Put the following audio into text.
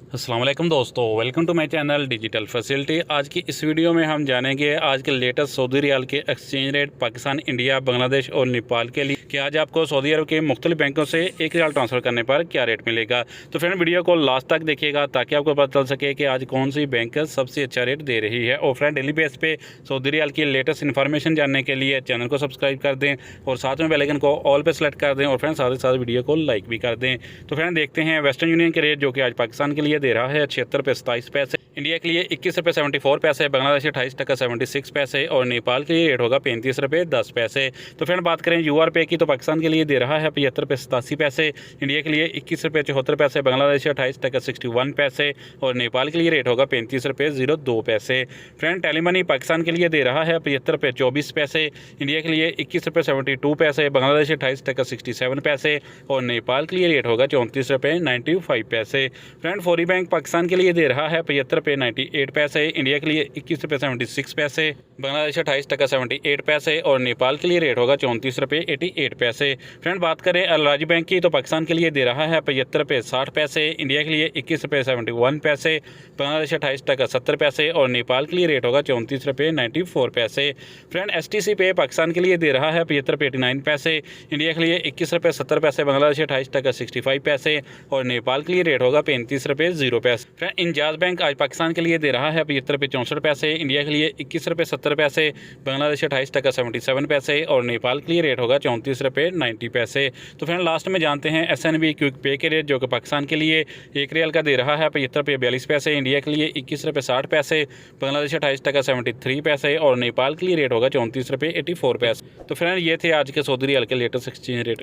अस्सलाम वालेकुम दोस्तों, welcome to my channel digital facility. आज की इस वीडियो में हम जानेंगे आज के लेटेस्ट सऊदी रियाल के exchange rate Pakistan, India, Bangladesh और नेपाल के लिए कि आज आपको सऊदी अरब के मुख्तलिफ बैंकों से एक रियाल ट्रांसफ़र करने पर क्या रेट मिलेगा। तो फ्रेंड वीडियो को लास्ट तक देखिएगा ताकि आपको पता चल सके कि आज कौन सी बैंक सबसे अच्छा रेट दे रही है। और फ्रेंड डेली बेस पे सऊदी रियाल की लेटेस्ट इन्फॉर्मेशन जानने के लिए चैनल को सब्सक्राइब कर दें और साथ में बेल आइकन को ऑल पे सेलेक्ट कर दें और फ्रेंड साथ ही साथ वीडियो को लाइक भी कर दें। तो फ्रेंड देखते हैं वेस्टर्न यूनियन के रेट जो कि आज पाकिस्तान के लिए दे रहा है 76 रुपये 27 पैसे, इंडिया के लिए 21 रुपये 74 पैसे, बांग्लादेश 28 टका 76 पैसे और नेपाल के लिए रेट होगा 35 रुपये 10 पैसे। तो फ्रेंड बात करें यूआर पे की तो पाकिस्तान के लिए दे रहा है 75 रुपये 87 पैसे, इंडिया के लिए 21 रुपये 74 पैसे, बांग्लादेश 28 टका 61 पैसे और नेपाल के लिए रेट होगा 35 रुपये 02 पैसे। फ्रेंड टेलीमनी पाकिस्तान के लिए दे रहा है 75 रुपये 24 पैसे, इंडिया के लिए 21 रुपये 72 पैसे, बांग्लादेश 28 टका 67 पैसे और नेपाल के लिए रेट होगा 34 रुपये 95 पैसे। फ्रेंड फौरी बैंक पाकिस्तान के लिए दे रहा है 75 रुपये 98 पैसे, इंडिया के लिए 21 रुपये 76 पैसे, बांग्लादेश 28 टका 78 पैसे और नेपाल के लिए रेट होगा 34 रुपये 88 पैसे। फ्रेंड बात करें अल राजी बैंक की तो पाकिस्तान के लिए दे रहा है 75 रुपये 60 पैसे, इंडिया के लिए 21 रुपये 71 पैसे, बांग्लादेश 28 टका 70 पैसे और नेपाल के लिए रेट होगा 34 रुपये 94 पैसे। फ्रेंड STC पे पाकिस्तान के लिए दे रहा है 75 रुपये 89 पैसे, इंडिया के लिए 21 रुपये 70 पैसे, बांग्लादेश 28 टका 65 पैसे और नेपाल के लिए रेट होगा 35 रुपये 0 पैसे। फ्रेंड इंजाज बैंक आज पाकिस्तान के लिए दे रहा है 75 रुपये 64 पैसे, इंडिया के लिए 21 रुपये 70 पैसे, बांग्लादेश 28 टका 77 पैसे और नेपाल के लिए रेट होगा 34 रुपये 90 पैसे। तो फ्रेंड लास्ट में जानते हैं SNB क्विक पे के रेट जो कि पाकिस्तान के लिए एक रियाल का दे रहा है 75 रुपये 42 पैसे, इंडिया के लिए 21 रुपये 60 पैसे, बांग्लादेश 28 टका 73 पैसे और नेपाल के लिए रेट होगा 34 रुपये 84 पैसे। तो फ्रेंड ये थे आज के सऊदी रियाल के लेटेस्ट एक्सचेंज रेट।